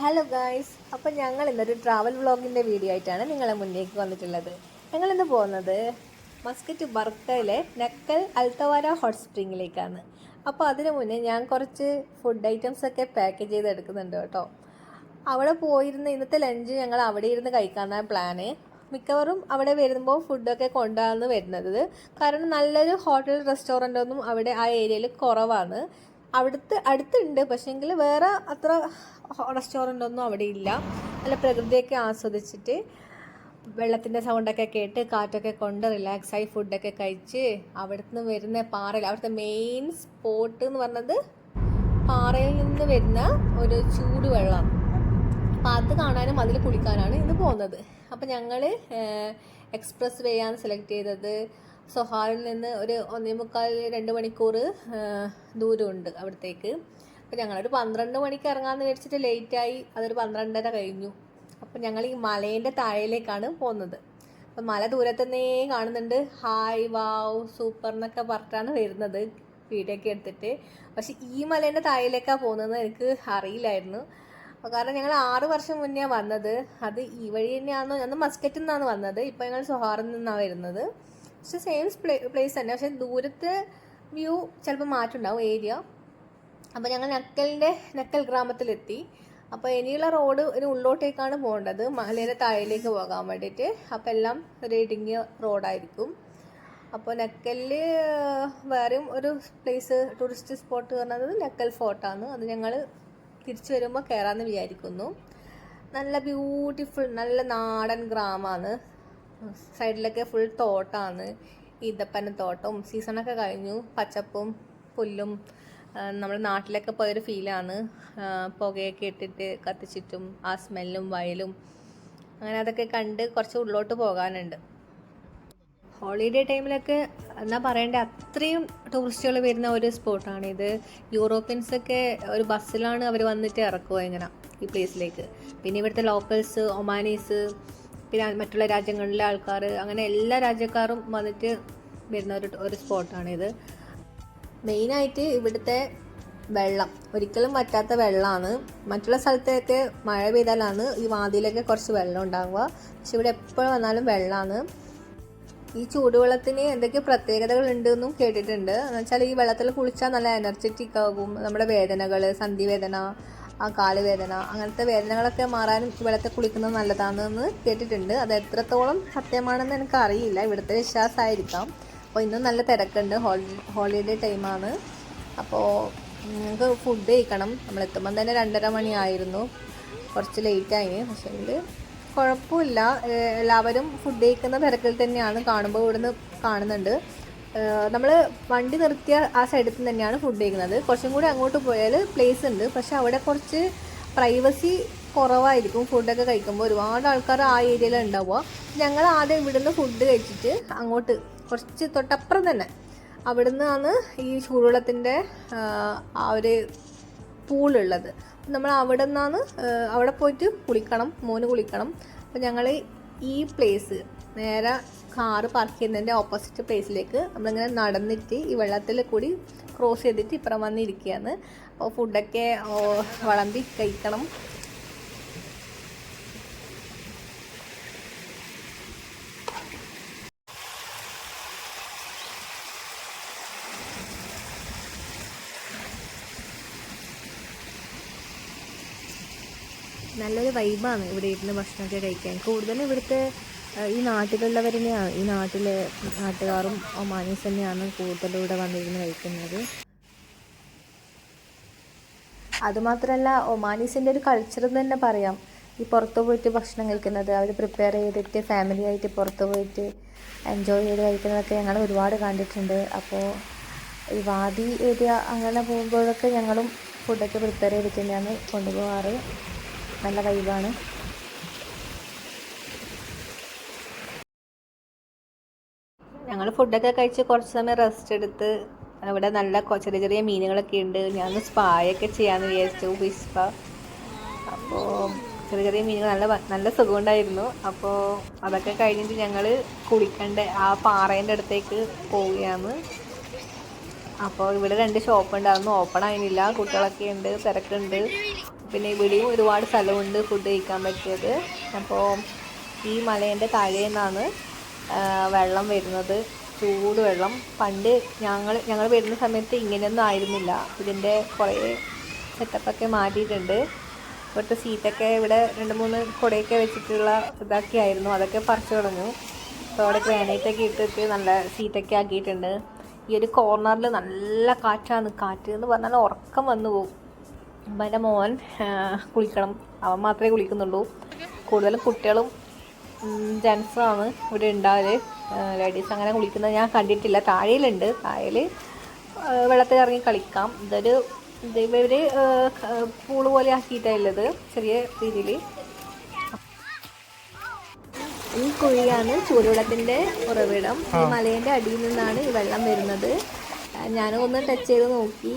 Hello guys, അപ്പോൾ ഞങ്ങൾ ഇന്നൊരു ട്രാവൽ വ്ളോഗിൻ്റെ വീഡിയോ ആയിട്ടാണ് നിങ്ങളെ മുന്നേക്ക് വന്നിട്ടുള്ളത്. ഞങ്ങളിന്ന് പോകുന്നത് മസ്കറ്റ് ബർക്കയിലെ നക്കൽ അൽത്തവാര ഹോട്ട് സ്പ്രിങ്ങിലേക്കാണ്. അപ്പോൾ അതിനു മുന്നേ ഞാൻ കുറച്ച് ഫുഡ് ഐറ്റംസ് ഒക്കെ പാക്ക് ചെയ്തെടുക്കുന്നുണ്ട് കേട്ടോ. അവിടെ പോയിരുന്ന ഇന്നത്തെ ലഞ്ച് ഞങ്ങൾ അവിടെ ഇരുന്ന് കഴിക്കാനാണ് പ്ലാന്. മിക്കവാറും അവിടെ വരുമ്പോൾ ഫുഡൊക്കെ കൊണ്ടാണ് വരുന്നത്. കാരണം നല്ലൊരു ഹോട്ടൽ റെസ്റ്റോറൻ്റ് ഒന്നും അവിടെ ആ ഏരിയയിൽ കുറവാണ്. അടുത്തുണ്ട്, പക്ഷേങ്കിൽ വേറെ അത്ര റെസ്റ്റോറൻ്റ് ഒന്നും അവിടെ ഇല്ല. നല്ല പ്രകൃതിയൊക്കെ ആസ്വദിച്ചിട്ട് വെള്ളത്തിൻ്റെ സൗണ്ടൊക്കെ കേട്ട് കാറ്റൊക്കെ കൊണ്ട് റിലാക്സായി ഫുഡൊക്കെ കഴിച്ച് അവിടുന്ന് വരുന്ന പാറയിൽ അവിടുത്തെ മെയിൻ സ്പോട്ട് എന്ന് പറഞ്ഞത് പാറയിൽ നിന്ന് വരുന്ന ഒരു ചൂടുവെള്ളം. അപ്പോൾ അത് കാണാനും അതിൽ കുളിക്കാനാണ് ഇന്ന് പോകുന്നത്. അപ്പോൾ ഞങ്ങൾ എക്സ്പ്രസ് വേ ആണ് സെലക്ട് ചെയ്തത്. സൊഹാറിൽ നിന്ന് ഒരു 1.25-2 മണിക്കൂർ ദൂരമുണ്ട് അവിടത്തേക്ക്. അപ്പോൾ ഞങ്ങളൊരു 12 മണിക്ക് ഇറങ്ങാമെന്ന് വിചാരിച്ചിട്ട് ലേറ്റായി. അതൊരു 12:30 കഴിഞ്ഞു. അപ്പോൾ ഞങ്ങൾ ഈ മലേൻ്റെ താഴേക്കാണ് പോകുന്നത്. അപ്പം മല ദൂരത്തുനിന്നേ കാണുന്നുണ്ട്. ഹായ് വാവ് സൂപ്പർ എന്നൊക്കെ പറഞ്ഞിട്ടാണ് വരുന്നത് വീഡിയോ ഒക്കെ എടുത്തിട്ട്. പക്ഷെ ഈ മലേൻ്റെ താഴേക്കാണ് പോകുന്നതെന്ന് എനിക്ക് അറിയില്ലായിരുന്നു. കാരണം ഞങ്ങൾ 6 വർഷം മുന്നേ വന്നത്. അത് ഈ വഴി തന്നെയാണെന്നോ, അന്ന് മസ്കറ്റിൽ നിന്നാണ് വന്നത്. ഇപ്പോൾ ഞങ്ങൾ സൊഹാറിൽ നിന്നാണ് വരുന്നത്. പക്ഷെ സെയിം പ്ലേസ് തന്നെ, പക്ഷെ ദൂരത്തെ വ്യൂ ചിലപ്പോൾ മാറ്റുണ്ടാവും ഏരിയ. അപ്പോൾ ഞങ്ങൾ നക്കൽ ഗ്രാമത്തിലെത്തി. അപ്പോൾ ഇനിയുള്ള റോഡ് ഒരു ഉള്ളോട്ടേക്കാണ് പോകേണ്ടത്, മലയുടെ താഴേക്ക് പോകാൻ വേണ്ടിയിട്ട്. അപ്പോൾ എല്ലാം ഒരു ഇടുങ്ങിയ റോഡായിരിക്കും. അപ്പോൾ നക്കലിൽ വേറെയും ഒരു പ്ലേസ് ടൂറിസ്റ്റ് സ്പോട്ട് പറഞ്ഞത് നക്കൽ ഫോർട്ടാണ്. അത് ഞങ്ങൾ തിരിച്ചു വരുമ്പോൾ കയറാമെന്ന് വിചാരിക്കുന്നു. നല്ല ബ്യൂട്ടിഫുൾ നല്ല നാടൻ ഗ്രാമമാണ്. സൈഡിലൊക്കെ ഫുൾ തോട്ടമാണ്, ഈന്തപ്പനത്തോട്ടവും. സീസണൊക്കെ കഴിഞ്ഞു, പച്ചപ്പും പുല്ലും. നമ്മുടെ നാട്ടിലൊക്കെ പോയൊരു ഫീലാണ്. പുകയൊക്കെ ഇട്ടിട്ട് കത്തിച്ചിട്ടും ആ സ്മെല്ലും വയലും അങ്ങനെ അതൊക്കെ കണ്ട് കുറച്ച് ഉള്ളോട്ട് പോകാനുണ്ട്. ഹോളിഡേ ടൈമിലൊക്കെ എന്താ പറയണ്ടേ, അത്രയും ടൂറിസ്റ്റുകൾ വരുന്ന ഒരു സ്പോട്ടാണിത്. യൂറോപ്യൻസൊക്കെ ഒരു ബസ്സിലാണ് അവർ വന്നിട്ട് ഇറക്കുക ഇങ്ങനെ ഈ പ്ലേസിലേക്ക്. പിന്നെ ഇവിടുത്തെ ലോക്കൽസ്, ഒമാനീസ്, പിന്നെ മറ്റുള്ള രാജ്യങ്ങളിലെ ആൾക്കാർ, അങ്ങനെ എല്ലാ രാജ്യക്കാരും വന്നിട്ട് വരുന്ന ഒരു സ്പോട്ടാണിത്. മെയിനായിട്ട് ഇവിടുത്തെ വെള്ളം ഒരിക്കലും വറ്റാത്ത വെള്ളമാണ്. മറ്റുള്ള സ്ഥലത്തൊക്കെ മഴ പെയ്താലാണ് ഈ വാതിയിലൊക്കെ കുറച്ച് വെള്ളം ഉണ്ടാവുക. പക്ഷെ ഇവിടെ എപ്പോൾ വന്നാലും വെള്ളമാണ്. ഈ ചൂടുവെള്ളത്തിന് എന്തൊക്കെ പ്രത്യേകതകൾ ഉണ്ടെന്നും കേട്ടിട്ടുണ്ട്. എന്ന് വെച്ചാൽ ഈ വെള്ളത്തിൽ കുളിച്ചാൽ നല്ല എനർജറ്റിക് ആകും. നമ്മുടെ വേദനകൾ, സന്ധിവേദന, ആ കാലുവേദന, അങ്ങനത്തെ വേദനകളൊക്കെ മാറാനും ഈ വെള്ളത്തിൽ കുളിക്കുന്നത് നല്ലതാണെന്ന് കേട്ടിട്ടുണ്ട്. അത് എത്രത്തോളം സത്യമാണെന്ന് എനിക്ക് അറിയില്ല, ഇവിടുത്തെ വിശ്വാസമായിരിക്കാം. അപ്പോൾ ഇന്നും നല്ല തിരക്കുണ്ട്, ഹോളിഡേ ടൈമാണ്. അപ്പോൾ നമുക്ക് ഫുഡ് കഴിക്കണം. നമ്മളെത്തുമ്പം തന്നെ 2:30 മണിയായിരുന്നു, കുറച്ച് ലേറ്റായി. പക്ഷേ കുഴപ്പമില്ല, എല്ലാവരും ഫുഡ് കഴിക്കുന്ന തിരക്കിൽ തന്നെയാണ്. കാണുമ്പോൾ ഇവിടുന്ന് കാണുന്നുണ്ട്. നമ്മൾ വണ്ടി നിർത്തിയ ആ സൈഡിൽ നിന്ന് തന്നെയാണ് ഫുഡ് കഴിക്കുന്നത്. കുറച്ചും കൂടി അങ്ങോട്ട് പോയാൽ പ്ലേസ് ഉണ്ട്, പക്ഷെ അവിടെ കുറച്ച് പ്രൈവസി കുറവായിരിക്കും. ഫുഡൊക്കെ കഴിക്കുമ്പോൾ ഒരുപാട് ആൾക്കാർ ആ ഏരിയയിൽ ഉണ്ടാവുക. ഞങ്ങൾ ആദ്യം ഇവിടുന്ന് ഫുഡ് കഴിച്ചിട്ട് അങ്ങോട്ട് കുറച്ച് തൊട്ടപ്പുറം തന്നെ അവിടെ നിന്നാണ് ഈ ചൂടുവെള്ളത്തിൻ്റെ ആ ഒരു പൂളുള്ളത്. നമ്മൾ അവിടെ നിന്നാണ് അവിടെ പോയിട്ട് കുളിക്കണം, മോന് കുളിക്കണം. അപ്പോൾ ഞങ്ങൾ ഈ പ്ലേസ് നേരെ കാറ് പാർക്ക് ചെയ്യുന്നതിൻ്റെ ഓപ്പോസിറ്റ് പ്ലേസിലേക്ക് നമ്മളിങ്ങനെ നടന്നിട്ട് ഈ വെള്ളത്തിൽ കൂടി ക്രോസ് ചെയ്തിട്ട് ഇപ്പുറം വന്നിരിക്കുകയാണ്. അപ്പോൾ ഫുഡൊക്കെ വിളമ്പി കഴിക്കണം. നല്ലൊരു വൈബാണ് ഇവിടെ ഇരുന്ന് ഭക്ഷണമൊക്കെ കഴിക്കാൻ. കൂടുതലും ഇവിടുത്തെ ഈ നാട്ടിലുള്ളവർ തന്നെയാണ്, ഈ നാട്ടുകാരും ഒമാനീസ് തന്നെയാണ് കൂടുതലും ഇവിടെ വന്നിരുന്ന് കഴിക്കുന്നത്. അതുമാത്രമല്ല ഒമാനീസിൻ്റെ ഒരു കൾച്ചർ എന്ന് തന്നെ പറയാം. ഈ പുറത്ത് പോയിട്ട് ഭക്ഷണം കഴിക്കുന്നത്, അവർ പ്രിപ്പയർ ചെയ്തിട്ട് ഫാമിലി ആയിട്ട് പുറത്ത് പോയിട്ട് എൻജോയ് ചെയ്ത് കഴിക്കുന്നതൊക്കെ ഞങ്ങൾ ഒരുപാട് കണ്ടിട്ടുണ്ട്. അപ്പോൾ ഈ വാദി ഏരിയ അങ്ങനെ പോകുമ്പോഴൊക്കെ ഞങ്ങളും ഫുഡൊക്കെ പ്രിപ്പയർ ചെയ്തിട്ട് തന്നെയാണ് കൊണ്ടുപോകാറ്. നല്ല വൈബാണ്. ഞങ്ങൾ ഫുഡൊക്കെ കഴിച്ച് കുറച്ച് സമയം റെസ്റ്റ് എടുത്ത് ഇവിടെ നല്ല ചെറിയ ചെറിയ മീനുകളൊക്കെ ഉണ്ട്. ഞാൻ സ്പായൊക്കെ ചെയ്യാമെന്ന് വിചാരിച്ചു, ഫിഷ് സ്പാ. അപ്പോൾ ചെറിയ ചെറിയ മീനുകൾ നല്ല സുഖമുണ്ടായിരുന്നു. അപ്പോൾ അതൊക്കെ കഴിഞ്ഞിട്ട് ഞങ്ങൾ കുളിക്കേണ്ട ആ പാറേൻ്റെ അടുത്തേക്ക് പോവുകയാണ്. അപ്പോൾ ഇവിടെ 2 ഷോപ്പ് ഉണ്ട്, അതൊന്നും ഓപ്പൺ ആയിരുന്നില്ല. കുട്ടികളൊക്കെ ഉണ്ട്, തിരക്കുണ്ട്. പിന്നെ ഇവിടെയും ഒരുപാട് സ്ഥലമുണ്ട് ഫുഡ് കഴിക്കാൻ പറ്റിയത്. അപ്പോൾ ഈ മലേൻ്റെ താഴെ നിന്നാണ് വെള്ളം വരുന്നത്, ചൂട് വെള്ളം. പണ്ട് ഞങ്ങൾ വരുന്ന സമയത്ത് ഇങ്ങനെയൊന്നും ആയിരുന്നില്ല. ഇതിൻ്റെ കുറേ സെറ്റപ്പൊക്കെ മാറ്റിയിട്ടുണ്ട്. ഇവിടുത്തെ സീറ്റൊക്കെ ഇവിടെ 2-3 കുടയൊക്കെ വെച്ചിട്ടുള്ള ഇതൊക്കെ ആയിരുന്നു, അതൊക്കെ പറിച്ചു കളഞ്ഞു. അപ്പോൾ അവിടെ ഗ്രാനൈറ്റൊക്കെ ഇട്ടിട്ട് നല്ല സീറ്റൊക്കെ ആക്കിയിട്ടുണ്ട്. ഈ ഒരു കോർണറിൽ നല്ല കാറ്റാണ്. കാറ്റ് എന്ന് പറഞ്ഞാൽ ഉറക്കം വന്നു പോകും. അപ്പം എൻ്റെ മോൻ കുളിക്കണം, അവൻ മാത്രമേ കുളിക്കുന്നുള്ളൂ. കൂടുതലും കുട്ടികളും ജെൻസുമാണ് ഇവിടെ ഉണ്ടാവല്. ലേഡീസ് അങ്ങനെ കുളിക്കുന്നത് ഞാൻ കണ്ടിട്ടില്ല. താഴേലുണ്ട്, താഴേൽ വെള്ളത്തിൽ ഇറങ്ങി കളിക്കാം. ഇവർ പൂള് പോലെ ആക്കിയിട്ടാണുള്ളത്, ചെറിയ രീതിയിൽ. ഈ കുഴിയാണ് ചൂടുവെള്ളത്തിൻ്റെ ഉറവിടം. ഈ മലേൻ്റെ അടിയിൽ നിന്നാണ് ഈ വെള്ളം വരുന്നത്. ഞാനൊന്ന് ടച്ച് ചെയ്ത് നോക്കി,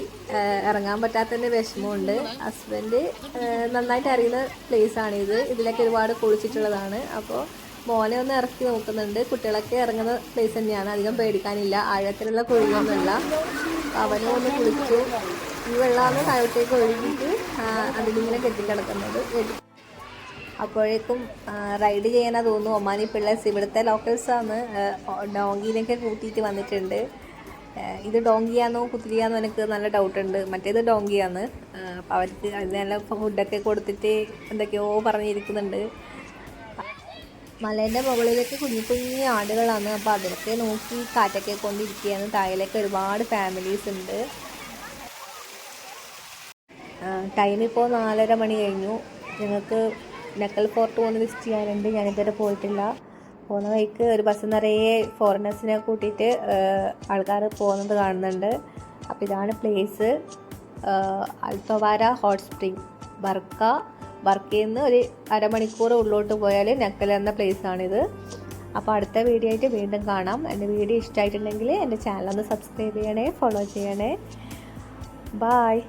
ഇറങ്ങാൻ പറ്റാത്തതിൻ്റെ വിഷമമുണ്ട്. ഹസ്ബൻഡ് നന്നായിട്ട് അറിയുന്ന പ്ലേസാണിത്, ഇതിലൊക്കെ ഒരുപാട് കുളിച്ചിട്ടുള്ളതാണ്. അപ്പോൾ മോനെ ഒന്ന് ഇറക്കി നോക്കുന്നുണ്ട്. കുട്ടികളൊക്കെ ഇറങ്ങുന്ന പ്ലേസ് തന്നെയാണ്, അധികം പേടിക്കാനില്ല, ആഴത്തിലുള്ള കുഴിയൊന്നുമല്ല. അവനും ഒന്ന് കുളിച്ചു. ഈ വെള്ളമാണ് താഴോട്ടേക്ക് ഒഴുകിയിട്ട് അതിലിങ്ങനെ കെട്ടിക്കിടക്കുന്നത്. അപ്പോഴേക്കും റൈഡ് ചെയ്യാനാ തോന്നുന്നു ഒമാനി പിള്ളേഴ്സ്, ഇവിടുത്തെ ലോക്കൽസാണ്. ഡോങ്കീനൊക്കെ കൂട്ടിയിട്ട് വന്നിട്ടുണ്ട്. ഇത് ഡോങ്കിയാണോ കുത്തിരിയാന്നോ എനിക്ക് നല്ല ഡൗട്ടുണ്ട്. മറ്റേത് ഡോങ്കിയാണ്. അപ്പോൾ അവർക്ക് അതിനെല്ല ഫുഡൊക്കെ കൊടുത്തിട്ട് എന്തൊക്കെയോ പറഞ്ഞിരിക്കുന്നുണ്ട്. മലേൻ്റെ മുകളിലേക്ക് കുഞ്ഞു കുഞ്ഞു ആടുകളാണ്. അപ്പോൾ അതിലൊക്കെ നോക്കി കാറ്റൊക്കെ കൊണ്ടിരിക്കുകയാണ്. താഴേക്ക് ഒരുപാട് ഫാമിലീസ് ഉണ്ട്. ടൈം ഇപ്പോൾ 4:30 മണി കഴിഞ്ഞു. ഞങ്ങൾക്ക് നക്കൽ ഫോർട്ട് ഒന്ന് വിസിറ്റ് ചെയ്യാനുണ്ട്, ഞാനിതുവരെ പോയിട്ടില്ല. പോകുന്ന വഴിക്ക് ഒരു ബസ് നിറയെ ഫോറിനേഴ്സിനെ കൂട്ടിയിട്ട് ആൾക്കാർ പോകുന്നത് കാണുന്നുണ്ട്. അപ്പോൾ ഇതാണ് പ്ലേസ്, അൽത്തവാര ഹോട്ട് സ്പ്രിംഗ്, ബർക്കയിൽ നിന്ന് ഒരു അരമണിക്കൂർ ഉള്ളോട്ട് പോയാൽ നക്കൽ എന്ന പ്ലേസാണിത്. അപ്പോൾ അടുത്ത വീഡിയോ ആയിട്ട് വീണ്ടും കാണാം. എൻ്റെ വീഡിയോ ഇഷ്ടമായിട്ടുണ്ടെങ്കിൽ എൻ്റെ ചാനൽ ഒന്ന് സബ്സ്ക്രൈബ് ചെയ്യണേ, ഫോളോ ചെയ്യണേ. ബായ്.